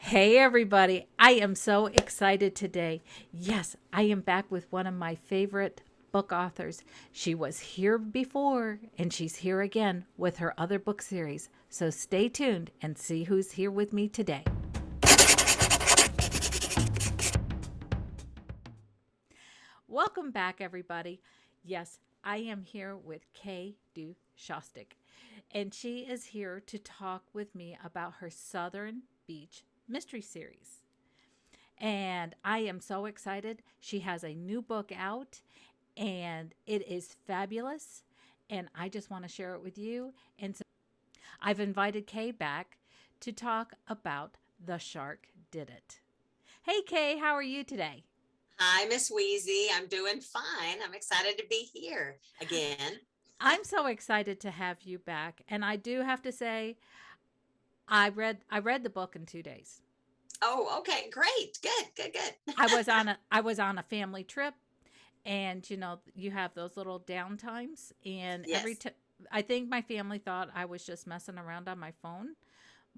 Hey, everybody. I am so excited today. Yes, I am back with one of my favorite book authors. She was here before, and she's here again with her other book series. So stay tuned and see who's here with me today. Welcome back, everybody. Yes, I am here with Kay Du Shostak, and she is here to talk with me about her Southern Beach Mystery Series. And I am so excited. She has a new book out and it is fabulous. And I just want to share it with you. And so I've invited Kay back to talk about The Shark Did It. Hey, Kay, how are you today? Hi, Miss Weezy. I'm doing fine. I'm excited to be here again. I'm so excited to have you back. And I do have to say, I read the book in 2 days. Oh, okay, great. Good, good, good. I was on a family trip, and you have those little downtimes, and Yes. I think my family thought I was just messing around on my phone,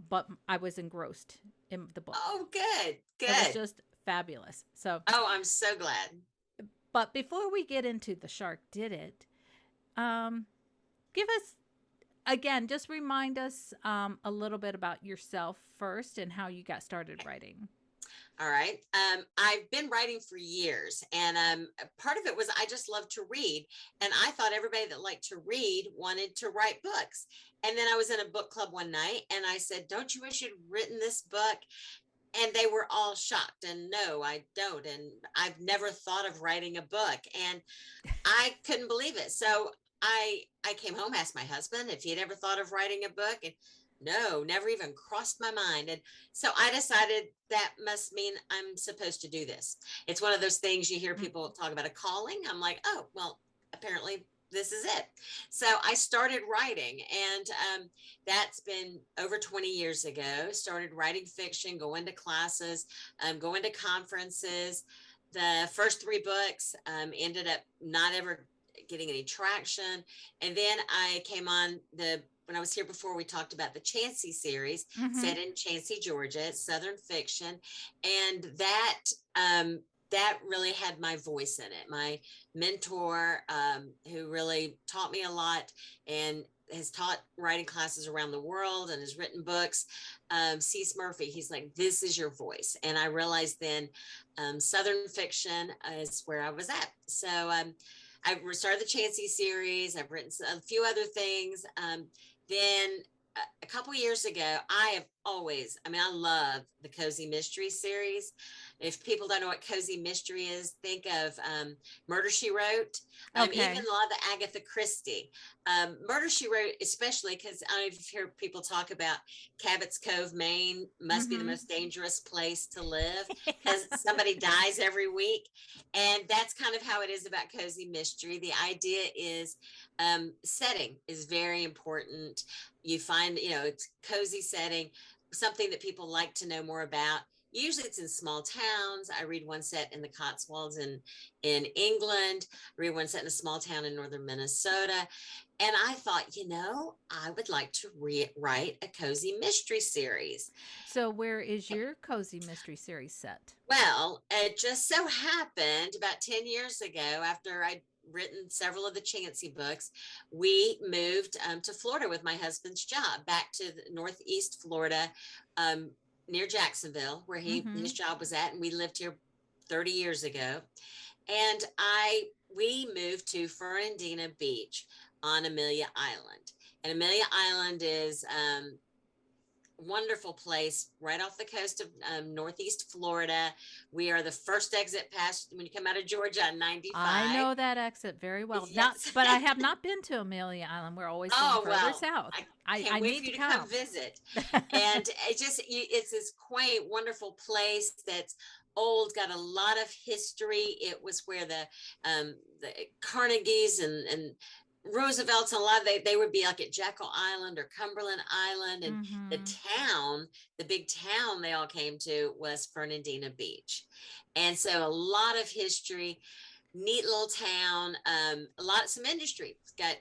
but I was engrossed in the book. Oh, good, It was good. just fabulous. So, Oh, I'm so glad. but before we get into The Shark Did It, um give us, again, just remind us a little bit about yourself first and how you got started writing. All right. I've been writing for years, and part of it was I just love to read, and I thought everybody that liked to read wanted to write books. And then I was in a book club one night, and I said, "Don't you wish you'd written this book?" And they were all shocked. And no, I don't. And I've never thought of writing a book. And I couldn't believe it. So I came home, asked my husband if he had ever thought of writing a book, and no, never even crossed my mind. And so I decided that must mean I'm supposed to do this. It's one of those things you hear Mm. people talk about a calling. I'm like, oh, well, apparently this is it. So I started writing, and that's been over 20 years ago. Started writing fiction, going to classes, going to conferences. The first three books ended up not ever getting any traction. And then I came on when I was here before, we talked about the Chansey series Mhm. set in Chansey, Georgia. It's Southern fiction. And that really had my voice in it. My mentor, who really taught me a lot and has taught writing classes around the world and has written books, Cease Murphy, he's like, this is your voice. And I realized then Southern fiction is where I was at. So I started the Chansey series. I've written a few other things. Then a couple years ago, I have always, I mean, I love the Cozy Mystery series. If people don't know what Cozy Mystery is, think of Murder She Wrote, even Okay. a lot of the Agatha Christie. Murder She Wrote, especially because I don't know if you hear people talk about Cabot's Cove, Maine, must be the Mhm. most dangerous place to live because somebody dies every week. And that's kind of how it is about Cozy Mystery. The idea is setting is very important. You find, it's cozy setting, something that people like to know more about. Usually it's in small towns. I read one set in the Cotswolds in England, read one set in a small town in northern Minnesota. And I thought, I would like to write a cozy mystery series. So, where is your cozy mystery series set? Well, it just so happened about 10 years ago, after I'd written several of the Chansey books, we moved to Florida with my husband's job, back to Northeast Florida, um, near Jacksonville, where his Mhm. job was at. And we lived here 30 years ago. And we moved to Fernandina Beach on Amelia Island. And Amelia Island is wonderful place right off the coast of Northeast Florida. We are the first exit past when you come out of Georgia on I 95. know that exit very well. Not, Yes. but I have not been to Amelia Island. We're always going Oh, further well, south. I I can't wait need for to you to come come. visit. And it's this quaint, wonderful place that's old, got a lot of history. It was where the Carnegies and Roosevelt's, a lot of they would be like at Jekyll Island or Cumberland Island. And the Mhm. town, the big town they all came to was Fernandina Beach. And so a lot of history, neat little town, some industry. It's got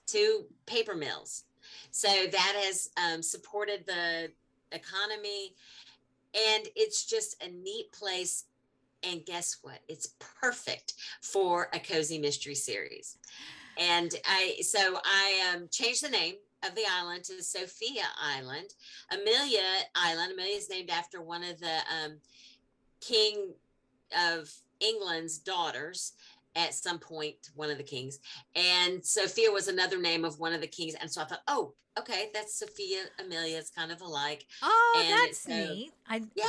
two paper mills. So that has supported the economy. And it's just a neat place. And guess what? It's perfect for a cozy mystery series. And I changed the name of the island to Sophia Island. Amelia Island. Amelia is named after one of the king of England's daughters at some point, one of the kings. And Sophia was another name of one of the kings. And so I thought, oh, okay, that's Sophia Amelia. It's kind of alike. Oh, And that's so, neat. I yeah,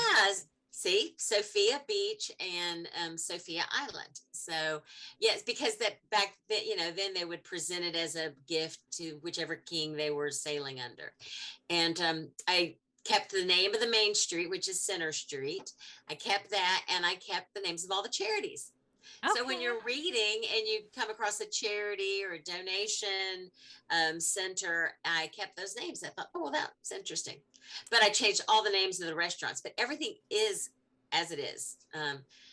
see, Sophia Beach and Sophia Island. So, yes, because that back then, then they would present it as a gift to whichever king they were sailing under. And I kept the name of the main street, which is Center Street. I kept that, and I kept the names of all the charities. So when okay. you're reading and you come across a charity or a donation center, I kept those names. I thought, oh, well, that's interesting. But I changed all the names of the restaurants, but everything is as it is,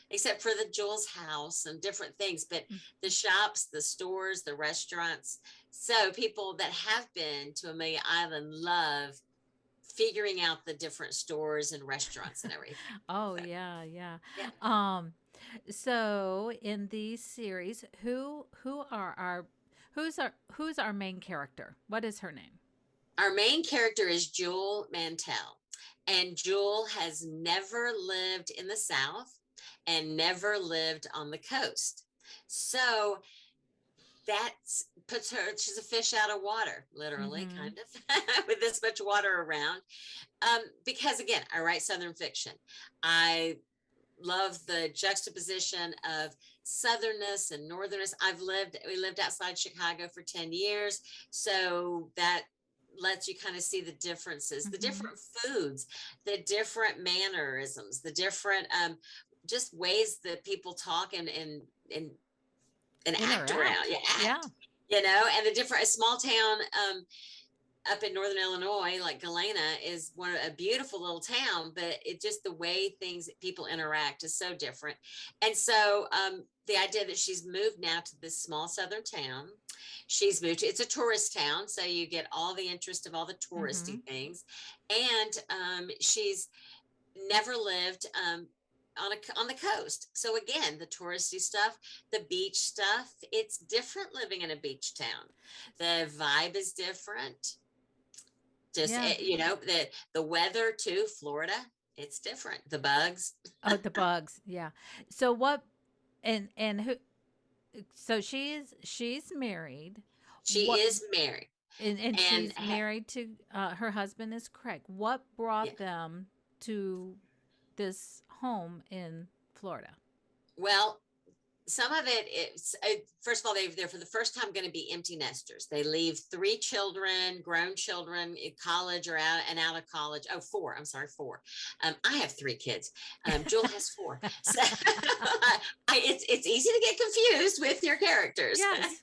except for the Jewel's house and different things. But Mm. the shops, the stores, the restaurants. So people that have been to Amelia Island love figuring out the different stores and restaurants and everything. Oh So, yeah, yeah. yeah. Um so in these series, who are our who's our main character? What is her name? Our main character is Jewel Mantelle, and Jewel has never lived in the South and never lived on the coast. So that puts her, she's a fish out of water, literally, Mhm. kind of, with this much water around. Because again, I write Southern fiction. I love the juxtaposition of southernness and northernness. We lived outside Chicago for 10 years. So that lets you kind of see the differences, the Mhm. different foods, the different mannerisms, the different just ways that people talk and and act around. Interact. Yeah, Yeah. act. And the different a small town up in northern Illinois, like Galena, is a beautiful little town, but it just the way things people interact is so different. And so the idea that she's moved now to this small southern town, it's a tourist town, so you get all the interest of all the touristy Mhm. things, and she's never lived on the coast. So again, the touristy stuff, the beach stuff, it's different living in a beach town. The vibe is different. Just Yeah. the weather too, Florida, it's different. The bugs. Oh, the bugs. Yeah. So what and who so she's married. She What is married and and she's married to her husband is Craig. What yeah. brought them to this home in Florida? Well, some of it is first of all, they're for the first time going to be empty nesters. They leave 3 children, grown children in college or out of college. Oh, four. I'm sorry, four. I have 3 kids. Jewel has 4. So it's easy to get confused with your characters. Yes.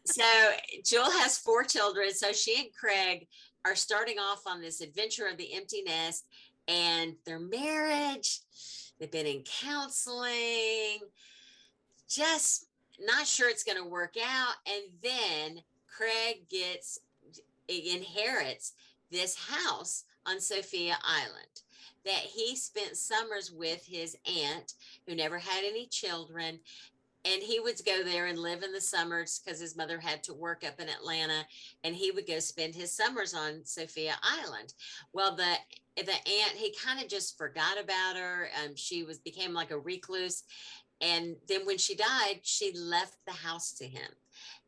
So Jewel has 4 children. So she and Craig are starting off on this adventure of the empty nest, and their marriage. They've been in counseling, just not sure it's going to work out. And then Craig inherits this house on Sophia Island that he spent summers with his aunt, who never had any children. And he would go there and live in the summers because his mother had to work up in Atlanta, and he would go spend his summers on Sophia Island. Well, the aunt, he kind of just forgot about her. She became like a recluse, and then when she died, she left the house to him,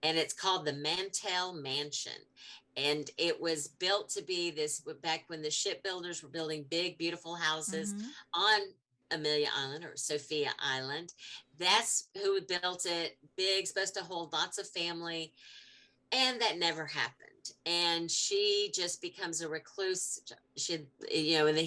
and it's called the Mantelle Mansion. And it was built to be this back when the shipbuilders were building big, beautiful houses Mhm. on Amelia Island or Sophia Island. That's who built it. Big, supposed to hold lots of family. And that never happened. And she just becomes a recluse. She,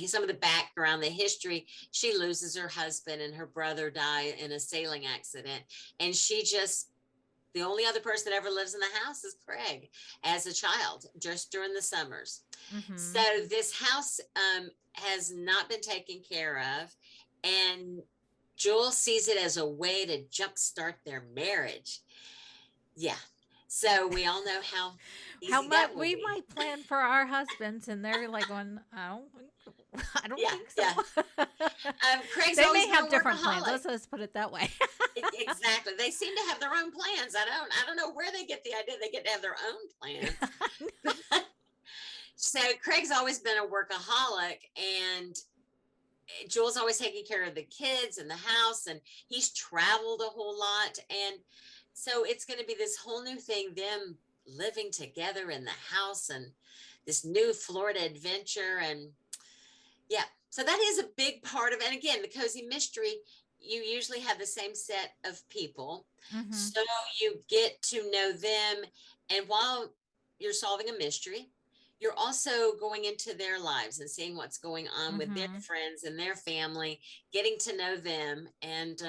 some of the background, the history, she loses her husband and her brother die in a sailing accident. And the only other person that ever lives in the house is Craig as a child, just during the summers. So Mhm. this house has not been taken care of. And Jewel sees it as a way to jumpstart their marriage. Yeah. So we all know how How easy much that will we be. might plan for our husbands, and they're like going, I don't think, I don't Yeah, think yeah. so. Craig's They always may been a have different plans. workaholic. Let's put it that way. Exactly. They seem to have their own plans. I don't know where they get the idea they get to have their own plans. So Craig's always been a workaholic, and Joel's always taking care of the kids and the house, and he's traveled a whole lot. And so it's going to be this whole new thing, them living together in the house and this new Florida adventure. And yeah, so that is a big part of it. And again, the cozy mystery, you usually have the same set of people. Hmm. So you get to know them. And while you're solving a mystery, you're also going into their lives and seeing what's going on with their Hmm. friends and their family, getting to know them. And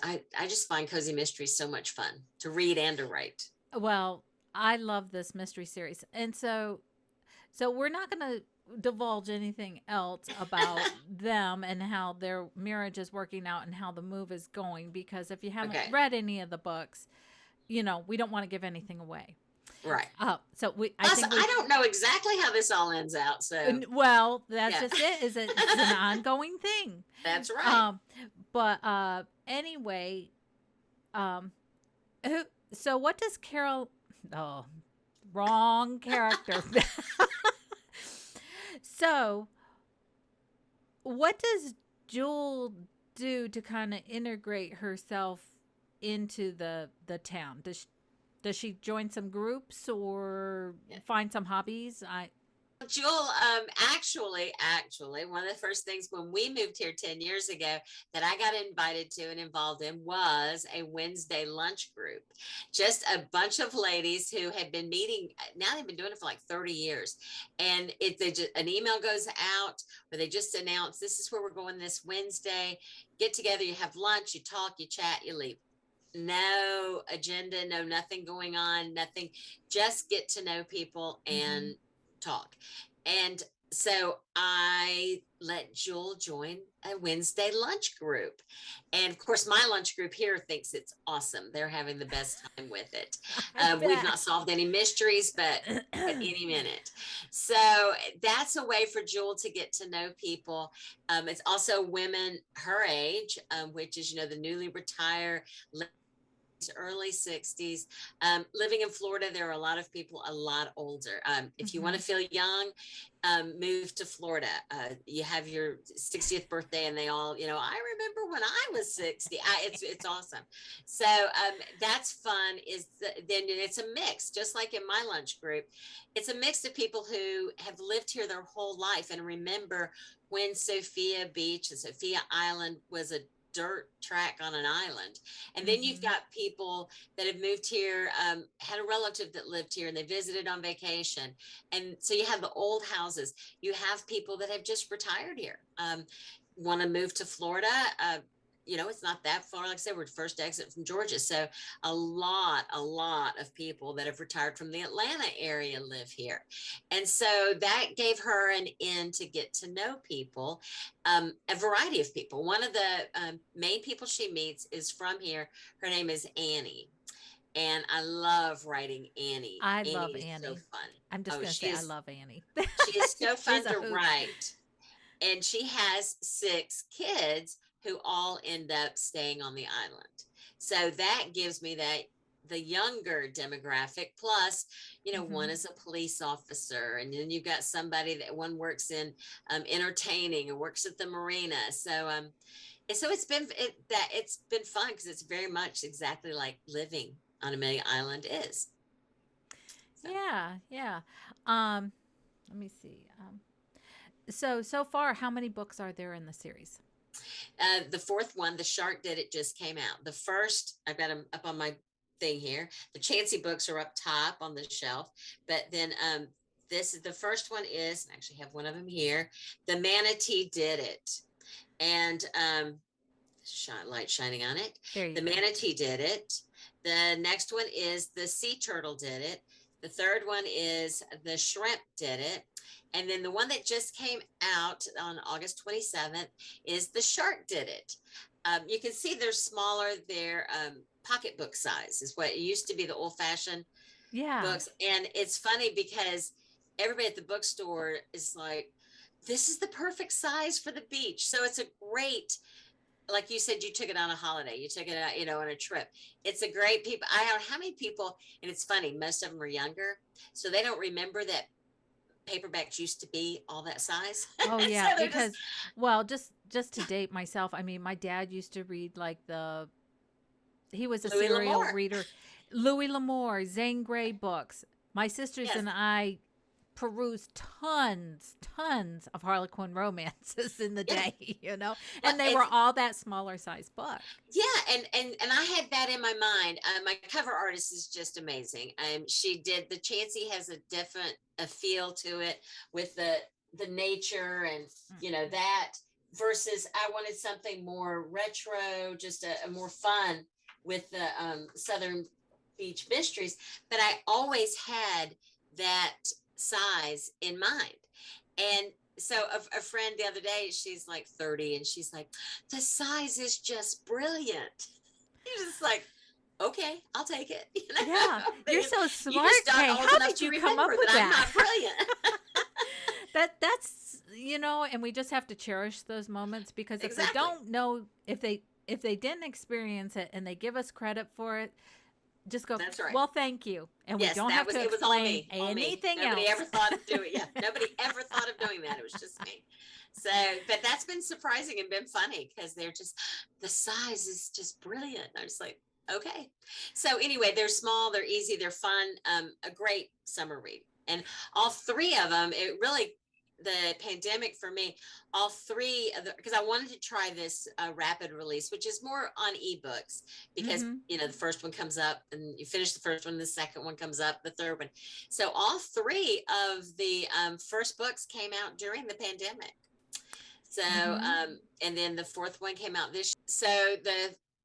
I just find cozy mysteries so much fun to read and to write. Well, I love this mystery series, and so we're not going to divulge anything else about them and how their marriage is working out and how the move is going, because if you haven't Okay. read any of the books, we don't want to give anything away. Right. So I Plus, think I don't know exactly how this all ends out. So, well, that's yeah, just it. It's an ongoing thing. that's right. Um, but anyway, um, who? So what does Carol? Oh, wrong character. So what does Jewel do to kind of integrate herself into the town? Does she join some groups or find some hobbies? I Jewel, actually, one of the first things when we moved here 10 years ago that I got invited to and involved in was a Wednesday lunch group. Just a bunch of ladies who had been meeting. Now they've been doing it for like 30 years. And an email goes out where they just announce this is where we're going this Wednesday. Get together, you have lunch, you talk, you chat, you leave. No agenda, no nothing going on, nothing. Just get to know people mm-hmm. and talk. And so I let Jewel join a Wednesday lunch group. And of course, my lunch group here thinks it's awesome. They're having the best time with it. I We've bet. not solved any mysteries, but any minute. So that's a way for Jewel to get to know people. It's also women her age, which is, the newly retired, early 60s. Living in Florida, there are a lot of people a lot older. If you want Hmm. to feel young, move to Florida. You have your 60th birthday, and they all, I remember when I was 60. It's awesome. So that's fun. Then it's a mix, just like in my lunch group. It's a mix of people who have lived here their whole life and remember when Sophia Beach and Sophia Island was a dirt track on an island. And then you've Hmm. got people that have moved here, had a relative that lived here and they visited on vacation. And so you have the old houses. You have people that have just retired here, want to move to Florida. It's not that far. Like I said, we're first exit from Georgia. So a lot of people that have retired from the Atlanta area live here. And so that gave her an in to get to know people, a variety of people. One of the main people she meets is from here. Her name is Annie. And I love writing Annie. I Annie love is so Annie. fun. I'm just Oh, gonna say I love Annie. she is so She's fun a to hoot. write. And she has 6 kids who all end up staying on the island. So that gives me the younger demographic. Plus, one Hmm. is a police officer, and then you've got somebody that one works in entertaining and works at the marina. So it's been fun because it's very much exactly like living on Amelia Island is. So Yeah, yeah. Um, Let me see. So far, how many books are there in the series? the fourth one, The Shark Did It, just came out. The first, I've got them up on my thing here. The Chancy books are up top on the shelf, but then this is the first one is, I actually have one of them here. The Manatee Did It, and light shining on it. There you The go. Manatee Did It. The next one is The Sea Turtle Did It. The third one is The Shrimp Did It. And then the one that just came out on August 27th is The Shark Did It. You can see they're smaller. They're pocketbook size is what it used to be, the old fashioned Yeah. books. And it's funny because everybody at the bookstore is like, this is the perfect size for the beach. So it's a great, like you said, you took it on a holiday, you took it out, on a trip. It's a great people. I don't know how many people, and it's funny, most of them are younger, so they don't remember that paperbacks used to be all that size. Oh So yeah, they're just because well, just to date myself, I mean, my dad used to read like he was a Louis serial L'Amour. reader, Louis L'Amour, Zane Grey books. My sisters Yes. and I perused tons of Harlequin romances in the Yeah. day, Well, and they were it's all that smaller size book. yeah, and I had that in my mind. My cover artist is just amazing. She did the Chansey has a different a feel to it with the nature and Mm. that versus I wanted something more retro, just a more fun with the Southern Beach Mysteries. But I always had that size in mind, and so a friend the other day, she's like 30, and she's like, the size is just brilliant. You're just like, okay, I'll take it. Yeah, you're so You smart, just not Kay. old How enough did to you come remember up that with I'm that? not brilliant. That's and we just have to cherish those moments because if they Exactly. don't know if they didn't experience it and they give us credit for it, just go, That's right. well, thank you, and we Yes, don't that have was to it. Was all explain me, all me. anything Nobody else. ever thought of doing. Yeah, nobody ever thought of doing that. It was just me. So, but that's been surprising and been funny because they're just the size is just brilliant. I'm just like, okay. So anyway, they're small, they're easy, they're fun. A great summer read, and all three of them. It really the pandemic for me, all three of the because I wanted to try this rapid release, which is more on ebooks because Mm-hmm. the first one comes up and you finish the first one, the second one comes up, the third one. So all three of the first books came out during the pandemic. So, Mm-hmm. and then the fourth one came out this. So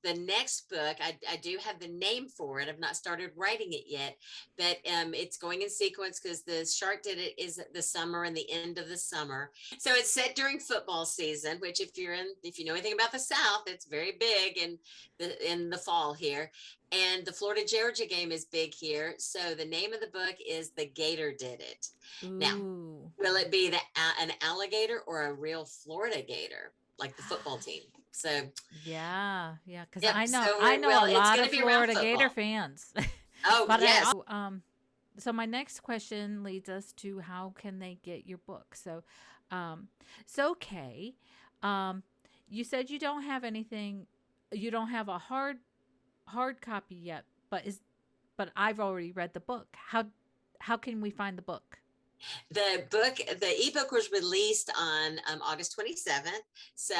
the next book, I do have the name for it. I've not started writing it yet, but it's going in sequence because the shark did it is the summer and the end of the summer. So it's set during football season, which if you know anything about the South, it's very big in the fall here. And the Florida Georgia game is big here. So the name of the book is The Gator Did It. Now, Ooh. will it be an alligator or a real Florida gator, like the football team? So, Yeah, yeah, because yep. So I know a it's lot going of to be around Florida Gator football. fans, Oh but yes, so my next question leads us to how can they get your book? Um, so Kay, um, you said you don't have anything, you don't have a hard copy yet, but I've already read the book. How can we find the book? the ebook was released on August 27th. So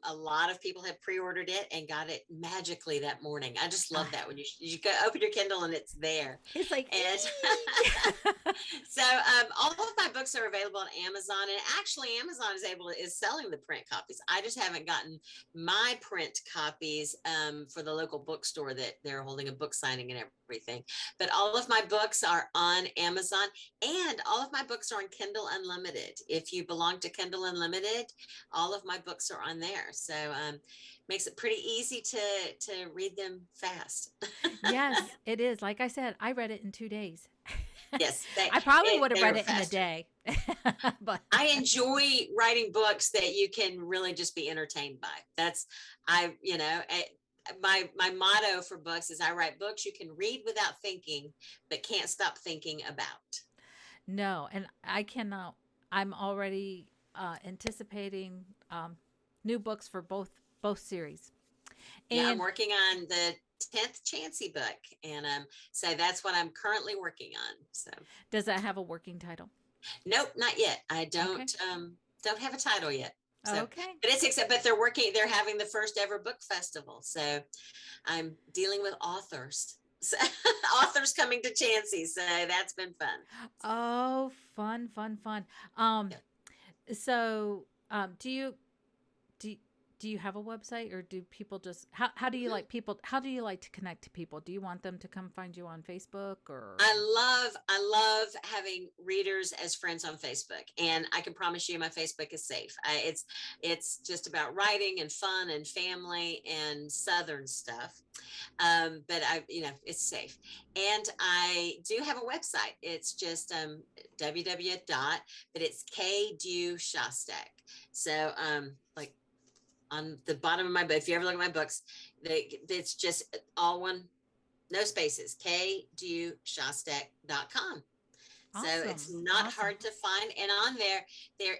a lot of people have pre-ordered it and got it magically that morning. I just love that when you go open your Kindle and it's there. It's like, And so all of my books are available on Amazon, and actually Amazon is selling the print copies. I just haven't gotten my print copies for the local bookstore that they're holding a book signing and everything. But all of my books are on Amazon, and all of my books are on Kindle Unlimited. If you belong to Kindle Unlimited, all of my books are on there. So makes it pretty easy to read them fast. yes, it is. Like I said, I read it in 2 days. Yes, I probably would have they are read it in a faster. day, but I enjoy writing books that you can really just be entertained by. That's I, you know, my motto for books is I write books you can read without thinking, but can't stop thinking about. no, and I cannot. I'm already anticipating new books for both series. Yeah, I'm And working on the 10th Chansey book, and so that's what I'm currently working on. So does that have a working title? nope, not yet. I Okay. don't have a title yet. So, Okay. but but they're having the first ever book festival. So I'm dealing with authors. So, authors coming to Chansey. So that's been fun. Oh, fun. Um, Yeah. so do you do do you have a website, or do people just how do you like people how do you like to connect to people? Do you want them to come find you on Facebook or I love having readers as friends on Facebook, and I can promise you my Facebook is safe. It's just about writing and fun and family and Southern stuff. But it's safe. And I do have a website. It's just www dot, but it's K do Shostak. So like on the bottom of my book, if you ever look at my books, it's just all one, no spaces, kdushostak.com. So it's awesome, not awesome. hard to find. And on there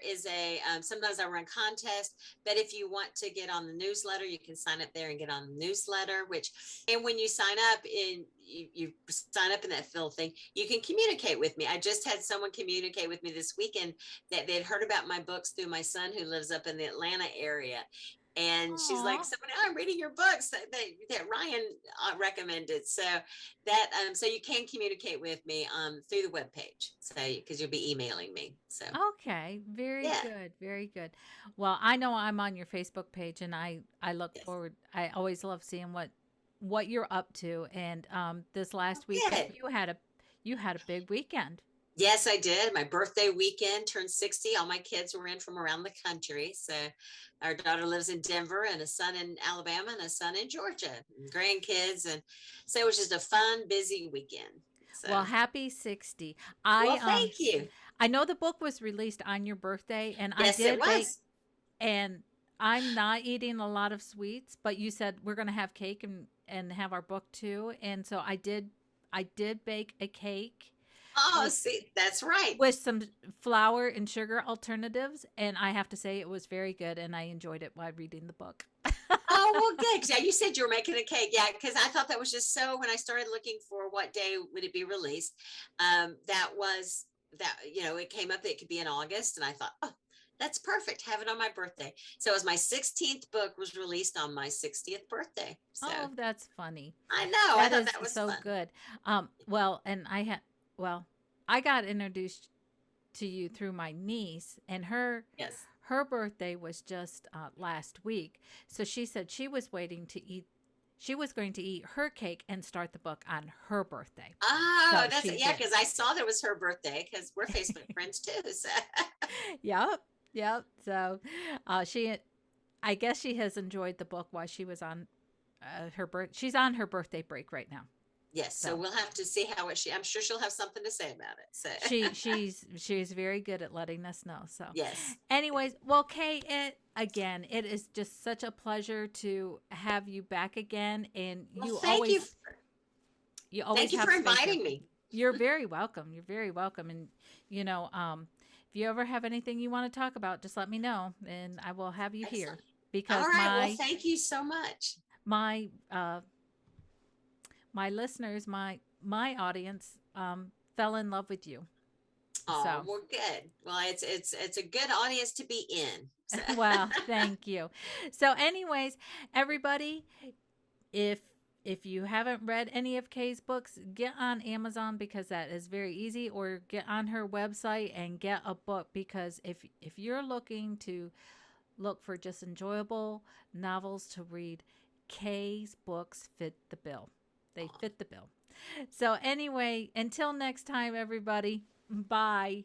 is a, sometimes I run contests, but if you want to get on the newsletter, you can sign up there and get on the newsletter, and when you sign up you sign up in that little thing, you can communicate with me. I just had someone communicate with me this weekend that they'd heard about my books through my son who lives up in the Atlanta area. And she's like, Aw. somebody, I'm reading your books that Ryan recommended. So that so you can communicate with me through the webpage. So because you'll be emailing me. So Okay, very yeah. good, very good. Well, I know I'm on your Facebook page, and I look Yes. forward. I always love seeing what you're up to. And this last weekend, Good. you had a big weekend. Yes, I did. My birthday weekend turned 60. All my kids were in from around the country. So our daughter lives in Denver, and a son in Alabama, and a son in Georgia, and grandkids. And so it was just a fun, busy weekend. So, Well, happy 60. well, I thank you. I know the book was released on your birthday, and I Yes, it did bake, was. and I'm not eating a lot of sweets, but you said we're going to have cake and have our book too. And so I did bake a cake Oh, with see, that's right. some flour and sugar alternatives, and I have to say it was very good, and I enjoyed it while reading the book. Oh, well, good. Yeah, you said you were making a cake. Yeah, because I thought that was just so, when I started looking for what day would it be released, that was that, it came up that it could be in August. And I thought, oh, that's perfect. Have it on my birthday. So it was my 16th book was released on my 60th birthday. So Oh, that's funny. I know. I That thought is that was so fun. good. Well, and well, I got introduced to you through my niece, and Yes. her birthday was just last week. So she said she was going to eat her cake and start the book on her birthday. Oh, So that's she yeah, did. because I saw that was her birthday because we're Facebook friends too. So Yep, yep. So she, I guess she has enjoyed the book while she was on she's on her birthday break right now. yes, so So we'll have to see how I'm sure she'll have something to say about it. So she's very good at letting us know. So, yes. anyways, well, Kay, it is just such a pleasure to have you back again, and Well, thank you. you Thank always you have for space here. inviting me. You're very welcome. You're very welcome, and you know, if you ever have anything you want to talk about, just let me know, and I will have you here Excellent. All because right. Well, thank you so much. my my listeners, my audience, fell in love with you. Oh, So, well, good. Well, it's a good audience to be in. So. well, thank you. So, anyways, everybody, if if you haven't read any of Kay's books, get on Amazon because that is very easy, or get on her website and get a book because if you're looking to look for just enjoyable novels to read, Kay's books fit the bill. They Aw. fit the bill. So, anyway, until next time, everybody, bye.